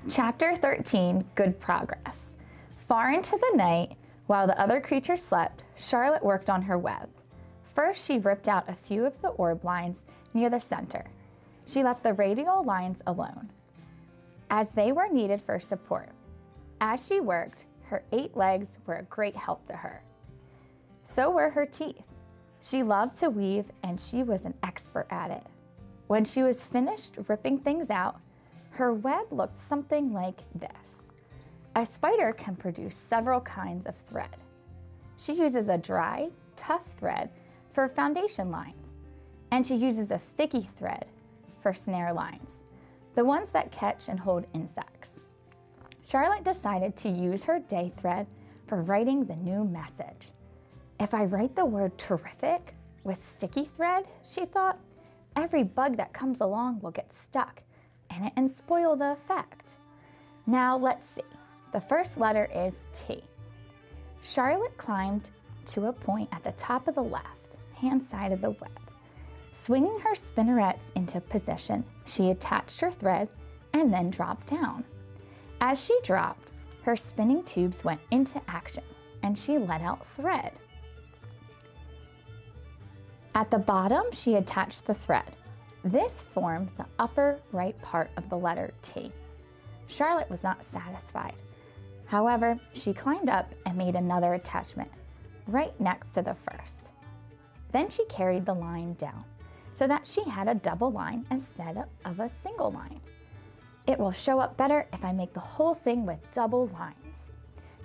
Chapter 13, Good Progress. Far into the night, while the other creatures slept, Charlotte worked on her web. First, she ripped out a few of the orb lines near the center. She left the radial lines alone, as they were needed for support. As she worked, her 8 legs were a great help to her. So were her teeth. She loved to weave, and she was an expert at it. When she was finished ripping things out, her web looked something like this. A spider can produce several kinds of thread. She uses a dry, tough thread for foundation lines, and she uses a sticky thread for snare lines, the ones that catch and hold insects. Charlotte decided to use her day thread for writing the new message. If I write the word terrific with sticky thread, she thought, every bug that comes along will get stuck in it and spoil the effect. Now let's see. The first letter is T. Charlotte climbed to a point at the top of the left-hand side of the web. Swinging her spinnerets into position, she attached her thread and then dropped down. As she dropped, her spinning tubes went into action and she let out thread. At the bottom, she attached the thread. This formed the upper right part of the letter T. Charlotte was not satisfied. However, she climbed up and made another attachment right next to the first. Then she carried the line down so that she had a double line instead of a single line. It will show up better if I make the whole thing with double lines.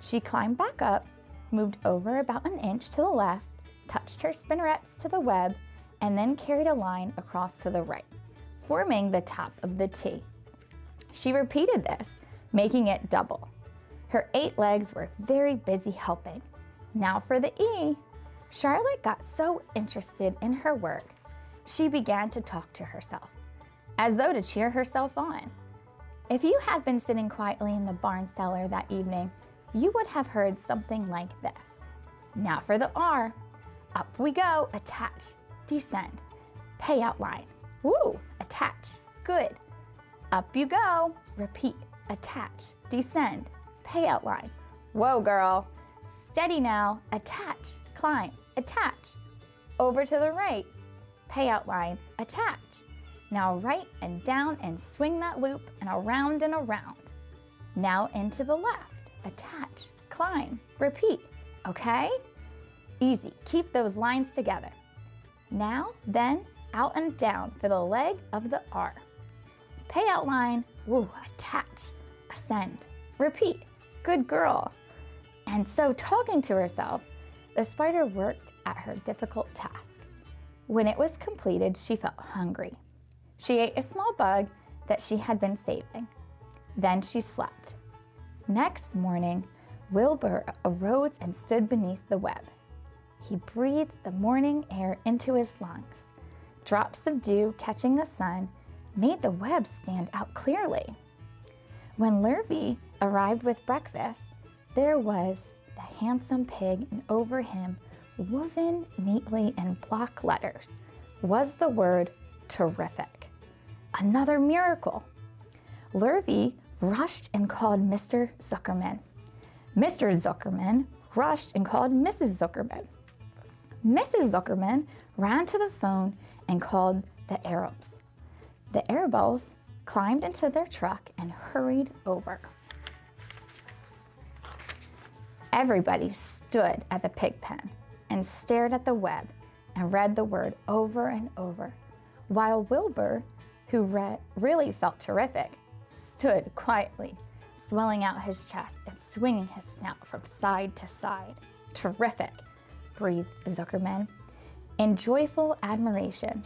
She climbed back up, moved over about an inch to the left, touched her spinnerets to the web, and then carried a line across to the right, forming the top of the T. She repeated this, making it double. Her 8 legs were very busy helping. Now for the E. Charlotte got so interested in her work, she began to talk to herself, as though to cheer herself on. If you had been sitting quietly in the barn cellar that evening, you would have heard something like this. Now for the R. Up we go, attach, descend, payout line. Woo, attach, good. Up you go, repeat, attach, descend, payout line. Whoa, girl. Steady now, attach, climb, attach. Over to the right, payout line, attach. Now right and down and swing that loop and around and around. Now into the left, attach, climb, repeat, okay? Easy, keep those lines together. Now, then, out and down for the leg of the R. Payout line, woo, attach, ascend, repeat, good girl. And so talking to herself, the spider worked at her difficult task. When it was completed, she felt hungry. She ate a small bug that she had been saving. Then she slept. Next morning, Wilbur arose and stood beneath the web. He breathed the morning air into his lungs. Drops of dew catching the sun made the web stand out clearly. When Lurvy arrived with breakfast, there was the handsome pig, and over him, woven neatly in block letters, was the word terrific. Another miracle. Lurvy rushed and called Mr. Zuckerman. Mr. Zuckerman rushed and called Mrs. Zuckerman. Mrs. Zuckerman ran to the phone and called the Arabs. The Arabs climbed into their truck and hurried over. Everybody stood at the pig pen and stared at the web and read the word over and over, while Wilbur, who really felt terrific, stood quietly, swelling out his chest and swinging his snout from side to side. Terrific, breathed Zuckerman in joyful admiration.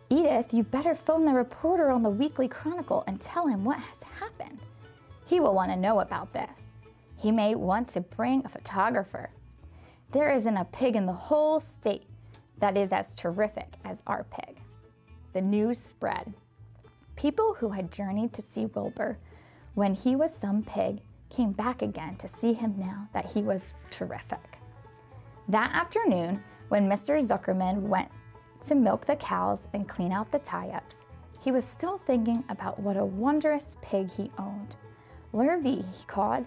Edith, you better phone the reporter on the Weekly Chronicle and tell him what has happened. He will want to know about this. He may want to bring a photographer. There isn't a pig in the whole state that is as terrific as our pig. The news spread. People who had journeyed to see Wilbur when he was some pig came back again to see him now that he was terrific. That afternoon, when Mr. Zuckerman went to milk the cows and clean out the tie-ups, he was still thinking about what a wondrous pig he owned. "Lurvy," he called,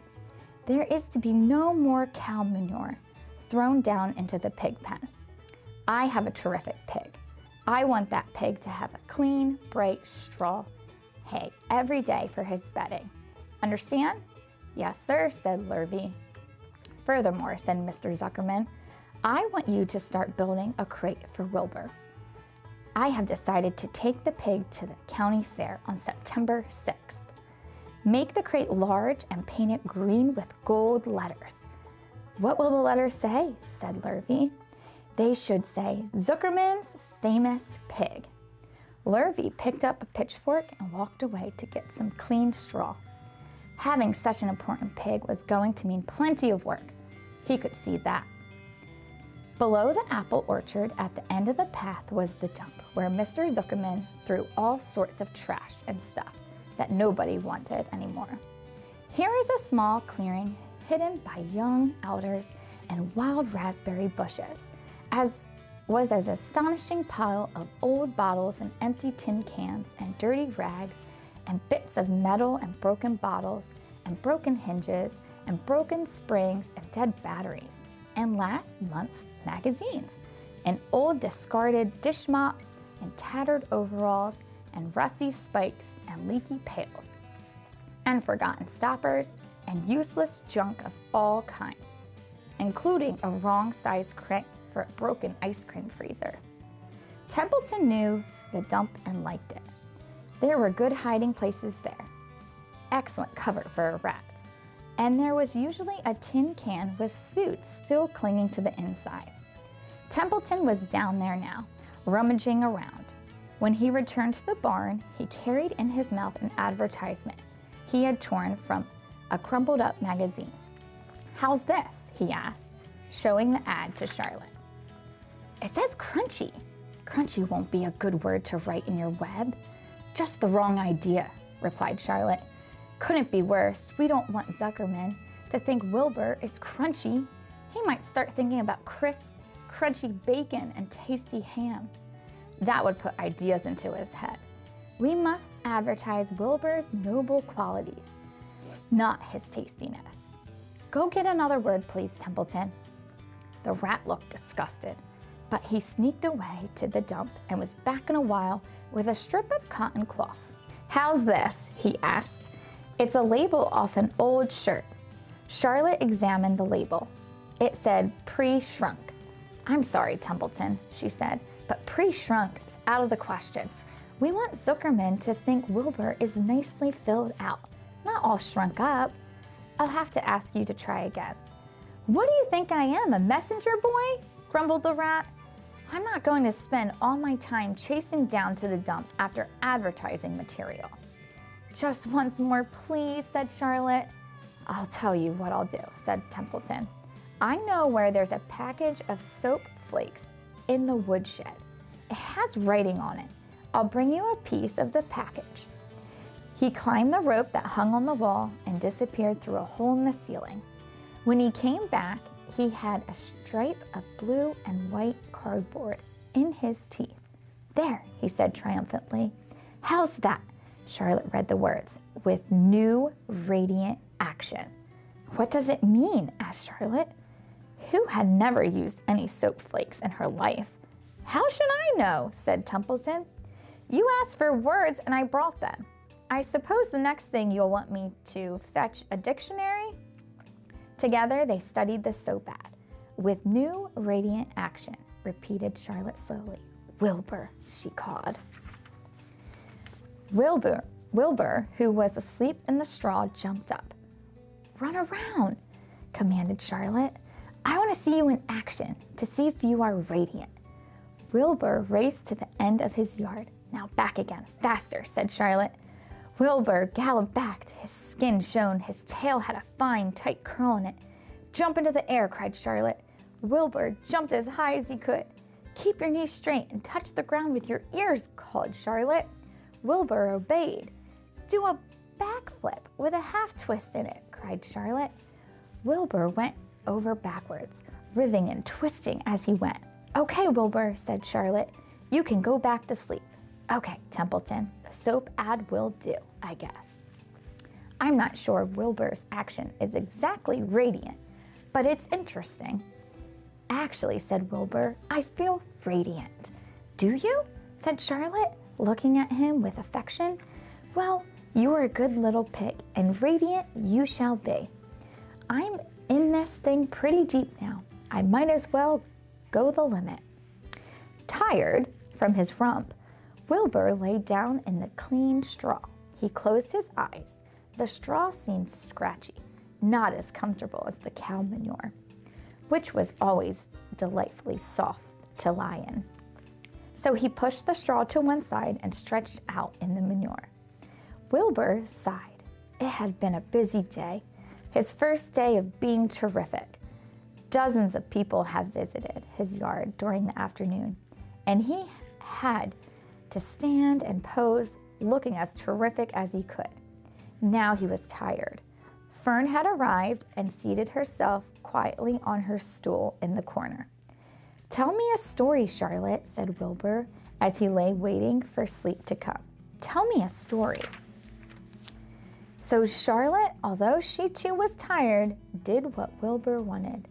"there is to be no more cow manure thrown down into the pig pen. I have a terrific pig. I want that pig to have a clean, bright straw hay every day for his bedding. Understand?" "Yes, sir," said Lurvy. "Furthermore," said Mr. Zuckerman, "I want you to start building a crate for Wilbur. I have decided to take the pig to the county fair on September 6th. Make the crate large and paint it green with gold letters." "What will the letters say?" said Lurvy. "They should say, Zuckerman's famous pig." Lurvy picked up a pitchfork and walked away to get some clean straw. Having such an important pig was going to mean plenty of work. He could see that. Below the apple orchard at the end of the path was the dump, where Mr. Zuckerman threw all sorts of trash and stuff that nobody wanted anymore. Here is a small clearing hidden by young alders and wild raspberry bushes, as astonishing pile of old bottles and empty tin cans and dirty rags and bits of metal and broken bottles and broken hinges and broken springs and dead batteries and last month's magazines and old discarded dish mops and tattered overalls and rusty spikes and leaky pails and forgotten stoppers and useless junk of all kinds, including a wrong-sized crate for a broken ice cream freezer. Templeton knew the dump and liked it. There were good hiding places there, excellent cover for a rat, and there was usually a tin can with food still clinging to the inside. Templeton was down there now, rummaging around. When he returned to the barn, he carried in his mouth an advertisement he had torn from a crumpled up magazine. "How's this?" he asked, showing the ad to Charlotte. "It says crunchy." "Crunchy won't be a good word to write in your web." "Just the wrong idea," replied Charlotte. "Couldn't be worse. We don't want Zuckerman to think Wilbur is crunchy. He might start thinking about crisp, crunchy bacon and tasty ham. That would put ideas into his head. We must advertise Wilbur's noble qualities, not his tastiness. Go get another word, please, Templeton." The rat looked disgusted, but he sneaked away to the dump and was back in a while with a strip of cotton cloth. "How's this?" he asked. "It's a label off an old shirt." Charlotte examined the label. It said pre-shrunk. "I'm sorry, Templeton," she said, "but pre-shrunk is out of the question. We want Zuckerman to think Wilbur is nicely filled out, not all shrunk up. I'll have to ask you to try again." "What do you think I am, a messenger boy?" grumbled the rat. "I'm not going to spend all my time chasing down to the dump after advertising material." "Just once more, please," said Charlotte. "I'll tell you what I'll do," said Templeton. "I know where there's a package of soap flakes in the woodshed. It has writing on it. I'll bring you a piece of the package." He climbed the rope that hung on the wall and disappeared through a hole in the ceiling. When he came back, he had a stripe of blue and white cardboard in his teeth. "There," he said triumphantly. "How's that?" Charlotte read the words, "with new radiant action." "What does it mean?" asked Charlotte, who had never used any soap flakes in her life. "How should I know?" said Templeton. "You asked for words and I brought them. I suppose the next thing you'll want me to fetch a dictionary?" Together they studied the soap ad. "With new radiant action," repeated Charlotte slowly. "Wilbur," she called. Wilbur, who was asleep in the straw, jumped up. "Run around," commanded Charlotte. "I want to see you in action, to see if you are radiant." Wilbur raced to the end of his yard. "Now back again, faster," said Charlotte. Wilbur galloped back. His skin shone. His tail had a fine, tight curl in it. "Jump into the air," cried Charlotte. Wilbur jumped as high as he could. "Keep your knees straight and touch the ground with your ears," called Charlotte. Wilbur obeyed. "Do a backflip with a half twist in it," cried Charlotte. Wilbur went over backwards, writhing and twisting as he went. "Okay, Wilbur," said Charlotte. "You can go back to sleep." "Okay, Templeton, the soap ad will do, I guess." I'm not sure Wilbur's action is exactly radiant, but it's interesting. Actually, said Wilbur, I feel radiant. Do you? Said Charlotte, looking at him with affection. Well, you are a good little pig, and radiant you shall be. I'm in this thing pretty deep now. I might as well go the limit. Tired from his romp, Wilbur lay down in the clean straw. He closed his eyes. The straw seemed scratchy, not as comfortable as the cow manure, which was always delightfully soft to lie in. So he pushed the straw to one side and stretched out in the manure. Wilbur sighed. It had been a busy day, his first day of being terrific. Dozens of people had visited his yard during the afternoon, and he had to stand and pose looking as terrific as he could. Now he was tired. Fern had arrived and seated herself quietly on her stool in the corner. Tell me a story, Charlotte, said Wilbur as he lay waiting for sleep to come. Tell me a story. So Charlotte, although she too was tired, did what Wilbur wanted.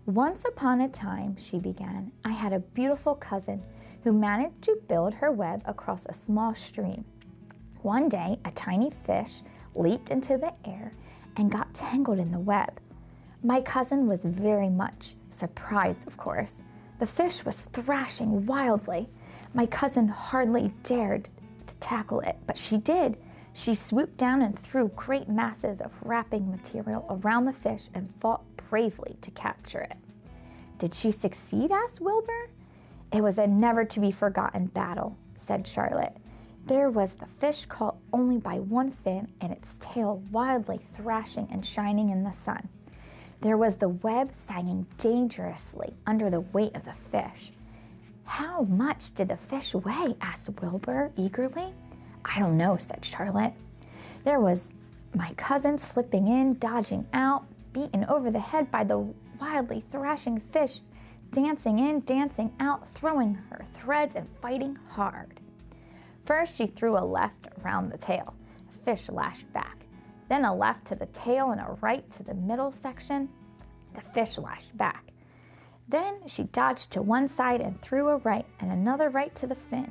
Once upon a time, she began, I had a beautiful cousin who managed to build her web across a small stream. One day, a tiny fish leaped into the air and got tangled in the web. My cousin was very much surprised, of course. The fish was thrashing wildly. My cousin hardly dared to tackle it, but she did. She swooped down and threw great masses of wrapping material around the fish and fought bravely to capture it. Did she succeed? Asked Wilbur. It was a never-to-be-forgotten battle, said Charlotte. There was the fish caught only by one fin and its tail wildly thrashing and shining in the sun. There was the web sagging dangerously under the weight of the fish. How much did the fish weigh? Asked Wilbur eagerly. I don't know, said Charlotte. There was my cousin slipping in, dodging out, beaten over the head by the wildly thrashing fish, dancing in, dancing out, throwing her threads and fighting hard. First, she threw a left around the tail. The fish lashed back. Then a left to the tail and a right to the middle section. The fish lashed back. Then she dodged to one side and threw a right and another right to the fin.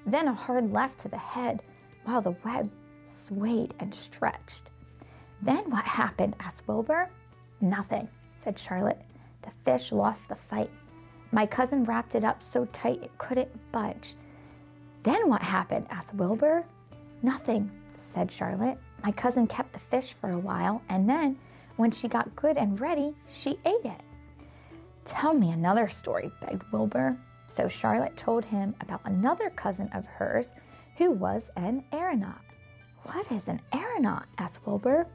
Then a hard left to the head while the web swayed and stretched. Then what happened? Asked Wilbur. Nothing, said Charlotte. The fish lost the fight. My cousin wrapped it up so tight it couldn't budge. Then what happened? Asked Wilbur. Nothing, said Charlotte. My cousin kept the fish for a while, and then, when she got good and ready, she ate it. Tell me another story, begged Wilbur. So Charlotte told him about another cousin of hers who was an aeronaut. What is an aeronaut? Asked Wilbur.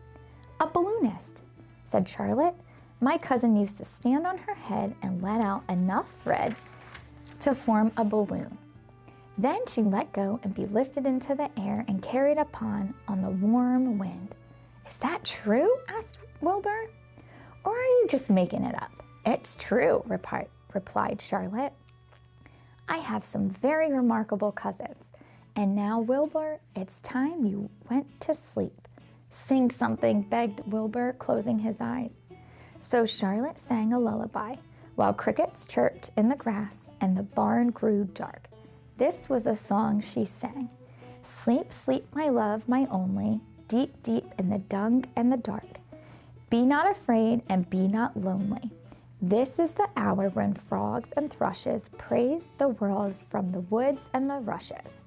A balloonist, said Charlotte. My cousin used to stand on her head and let out enough thread to form a balloon. Then she'd let go and be lifted into the air and carried upon on the warm wind. Is that true? Asked Wilbur. Or are you just making it up? It's true, replied Charlotte. I have some very remarkable cousins. And now, Wilbur, it's time you went to sleep. Sing something, begged Wilbur, closing his eyes. So Charlotte sang a lullaby while crickets chirped in the grass and the barn grew dark. This was a song she sang. Sleep, sleep, my love, my only, deep, deep in the dung and the dark. Be not afraid and be not lonely. This is the hour when frogs and thrushes praise the world from the woods and the rushes.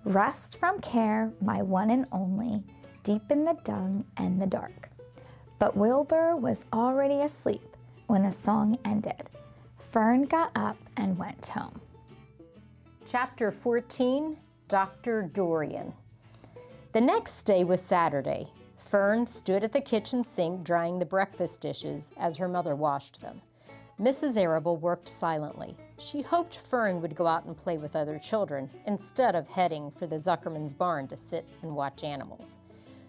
Rest from care, my one and only, deep in the dung and the dark. But Wilbur was already asleep when the song ended. Fern got up and went home. Chapter 14, Dr. Dorian. The next day was Saturday. Fern stood at the kitchen sink drying the breakfast dishes as her mother washed them. Mrs. Arable worked silently. She hoped Fern would go out and play with other children instead of heading for the Zuckerman's barn to sit and watch animals.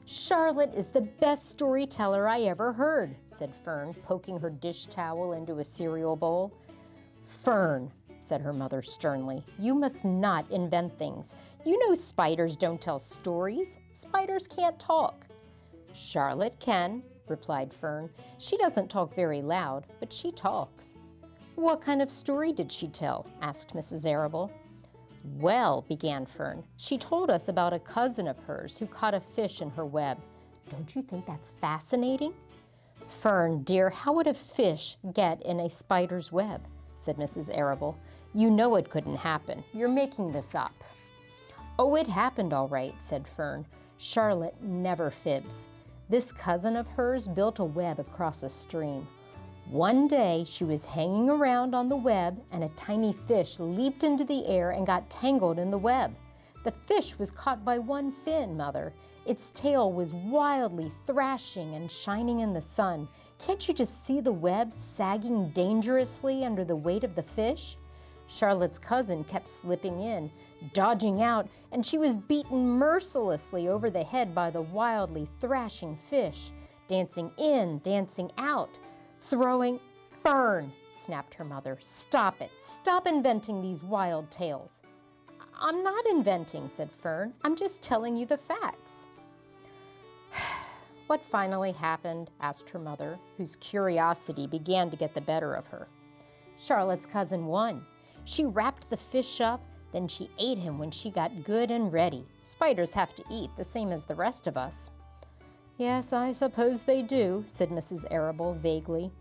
Charlotte is the best storyteller I ever heard, said Fern, poking her dish towel into a cereal bowl. Fern, said her mother sternly, you must not invent things. You know spiders don't tell stories. Spiders can't talk. Charlotte can, replied Fern. She doesn't talk very loud, but she talks. What kind of story did she tell? Asked Mrs. Arable. Well, began Fern, she told us about a cousin of hers who caught a fish in her web. Don't you think that's fascinating? Fern, dear, how would a fish get in a spider's web? Said Mrs. Arable. You know it couldn't happen. You're making this up. Oh, it happened all right, said Fern. Charlotte never fibs. This cousin of hers built a web across a stream. One day she was hanging around on the web and a tiny fish leaped into the air and got tangled in the web. The fish was caught by one fin, Mother. Its tail was wildly thrashing and shining in the sun. Can't you just see the web sagging dangerously under the weight of the fish? Charlotte's cousin kept slipping in, dodging out, and she was beaten mercilessly over the head by the wildly thrashing fish, dancing in, dancing out, throwing. Fern, snapped her mother. Stop it. Stop inventing these wild tales. I'm not inventing, said Fern. I'm just telling you the facts. What finally happened? Asked her mother, whose curiosity began to get the better of her. Charlotte's cousin won. She wrapped the fish up, then she ate him when she got good and ready. Spiders have to eat the same as the rest of us. Yes, I suppose they do, said Mrs. Arable vaguely.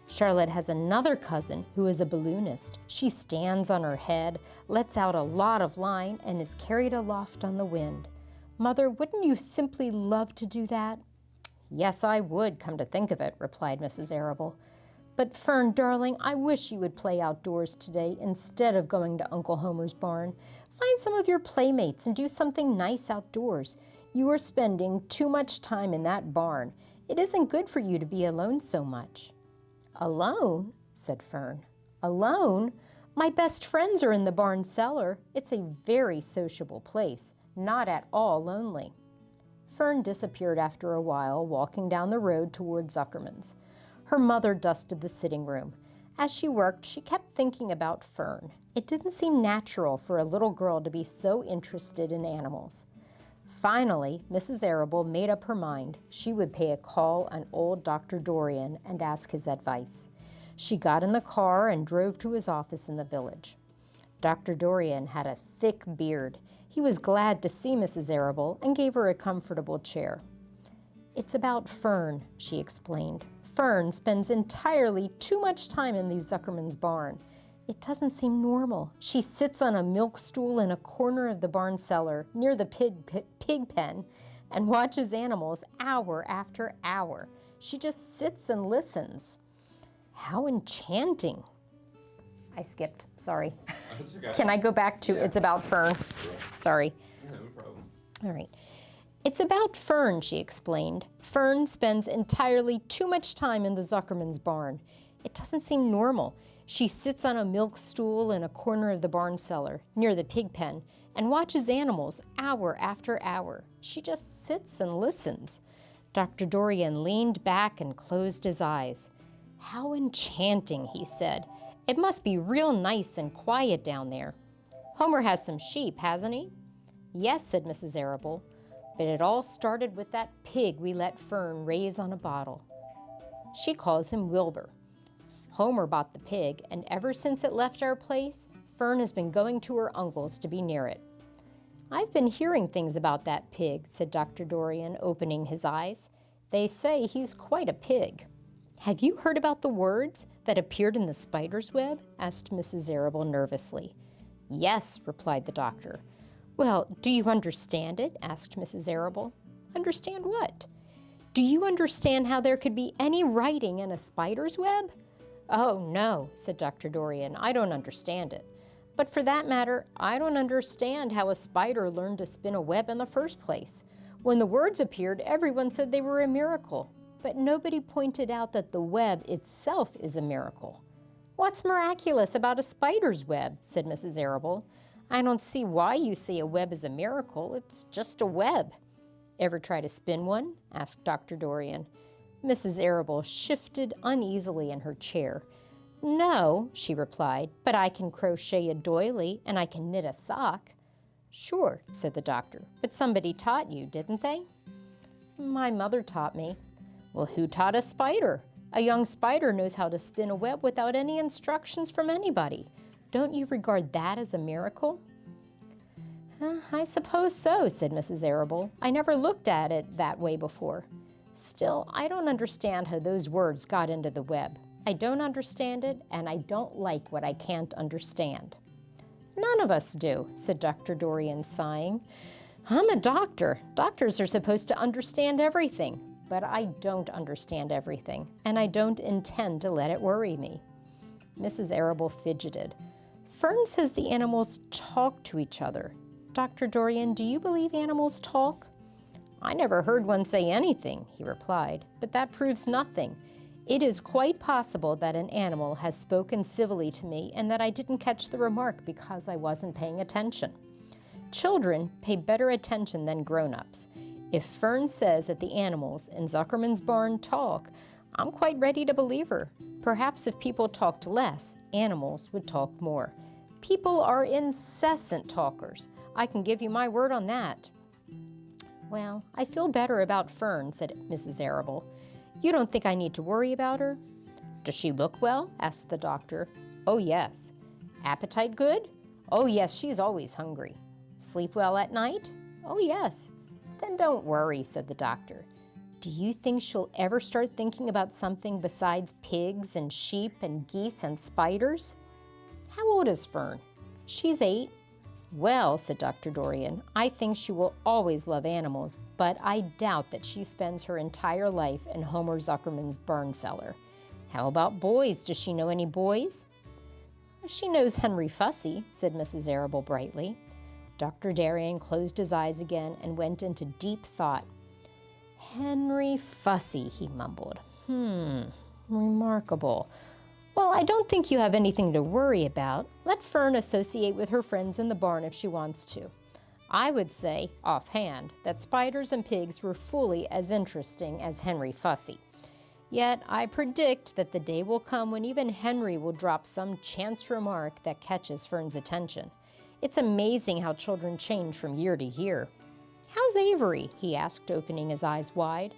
Charlotte has another cousin who is a balloonist. She stands on her head, lets out a lot of line, and is carried aloft on the wind. Mother, wouldn't you simply love to do that? Yes, I would, come to think of it, replied Mrs. Arable. But Fern, darling, I wish you would play outdoors today instead of going to Uncle Homer's barn. Find some of your playmates and do something nice outdoors. You are spending too much time in that barn. It isn't good for you to be alone so much. Alone? Said Fern. Alone? My best friends are in the barn cellar. It's a very sociable place, not at all lonely. Fern disappeared after a while, walking down the road toward Zuckerman's. Her mother dusted the sitting room. As she worked, she kept thinking about Fern. It didn't seem natural for a little girl to be so interested in animals. Finally, Mrs. Arable made up her mind she would pay a call on old Dr. Dorian and ask his advice. She got in the car and drove to his office in the village. Dr. Dorian had a thick beard. He was glad to see Mrs. Arable and gave her a comfortable chair. It's about Fern, she explained. Fern spends entirely too much time in the Zuckerman's barn. It doesn't seem normal. She sits on a milk stool in a corner of the barn cellar near the pig pen and watches animals hour after hour. She just sits and listens. How enchanting. I skipped, sorry. That's okay. Can I go back to It's about Fern? Sure. Sorry. No problem. All right. It's about Fern, she explained. Fern spends entirely too much time in the Zuckerman's barn. It doesn't seem normal. She sits on a milk stool in a corner of the barn cellar, near the pig pen, and watches animals hour after hour. She just sits and listens. Dr. Dorian leaned back and closed his eyes. How enchanting, he said. It must be real nice and quiet down there. Homer has some sheep, hasn't he? Yes, said Mrs. Arable. But it all started with that pig we let Fern raise on a bottle. She calls him Wilbur. Homer bought the pig, and ever since it left our place, Fern has been going to her uncle's to be near it. I've been hearing things about that pig, said Dr. Dorian, opening his eyes. They say he's quite a pig. Have you heard about the words that appeared in the spider's web? Asked Mrs. Arable nervously. Yes, replied the doctor. Well, do you understand it? Asked Mrs. Arable. Understand what? Do you understand how there could be any writing in a spider's web? Oh, no, said Dr. Dorian. I don't understand it. But for that matter, I don't understand how a spider learned to spin a web in the first place. When the words appeared, everyone said they were a miracle. But nobody pointed out that the web itself is a miracle. What's miraculous about a spider's web? Said Mrs. Arable. I don't see why you say a web is a miracle. It's just a web. Ever try to spin one? Asked Dr. Dorian. Mrs. Arable shifted uneasily in her chair. No, she replied, but I can crochet a doily and I can knit a sock. Sure, said the doctor, but somebody taught you, didn't they? My mother taught me. Well, who taught a spider? A young spider knows how to spin a web without any instructions from anybody. Don't you regard that as a miracle? I suppose so, said Mrs. Arable. I never looked at it that way before. Still, I don't understand how those words got into the web. I don't understand it, and I don't like what I can't understand. None of us do, said Dr. Dorian, sighing. I'm a doctor. Doctors are supposed to understand everything, but I don't understand everything, and I don't intend to let it worry me. Mrs. Arable fidgeted. Fern says the animals talk to each other. Dr. Dorian, do you believe animals talk? I never heard one say anything, he replied, but that proves nothing. It is quite possible that an animal has spoken civilly to me and that I didn't catch the remark because I wasn't paying attention. Children pay better attention than grown-ups. If Fern says that the animals in Zuckerman's barn talk, I'm quite ready to believe her. Perhaps if people talked less, animals would talk more. People are incessant talkers. I can give you my word on that. Well, I feel better about Fern, said Mrs. Arable. You don't think I need to worry about her? Does she look well? Asked the doctor. Oh, yes. Appetite good? Oh, yes, she's always hungry. Sleep well at night? Oh, yes. Then don't worry, said the doctor. Do you think she'll ever start thinking about something besides pigs and sheep and geese and spiders? How old is Fern? She's 8. Well, said Dr. Dorian, I think she will always love animals, but I doubt that she spends her entire life in Homer Zuckerman's barn cellar. How about boys? Does she know any boys? She knows Henry Fussy, said Mrs. Arable brightly. Dr. Dorian closed his eyes again and went into deep thought. Henry Fussy, he mumbled. Remarkable. Well, I don't think you have anything to worry about. Let Fern associate with her friends in the barn if she wants to. I would say, offhand, that spiders and pigs were fully as interesting as Henry Fussy. Yet I predict that the day will come when even Henry will drop some chance remark that catches Fern's attention. It's amazing how children change from year to year. How's Avery? He asked, opening his eyes wide.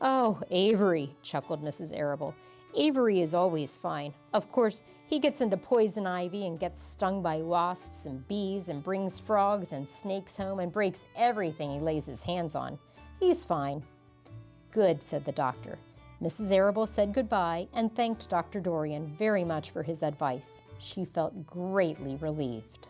Oh, Avery, chuckled Mrs. Arable. Avery is always fine. Of course, he gets into poison ivy and gets stung by wasps and bees and brings frogs and snakes home and breaks everything he lays his hands on. He's fine. Good, said the doctor. Mrs. Arable said goodbye and thanked Dr. Dorian very much for his advice. She felt greatly relieved.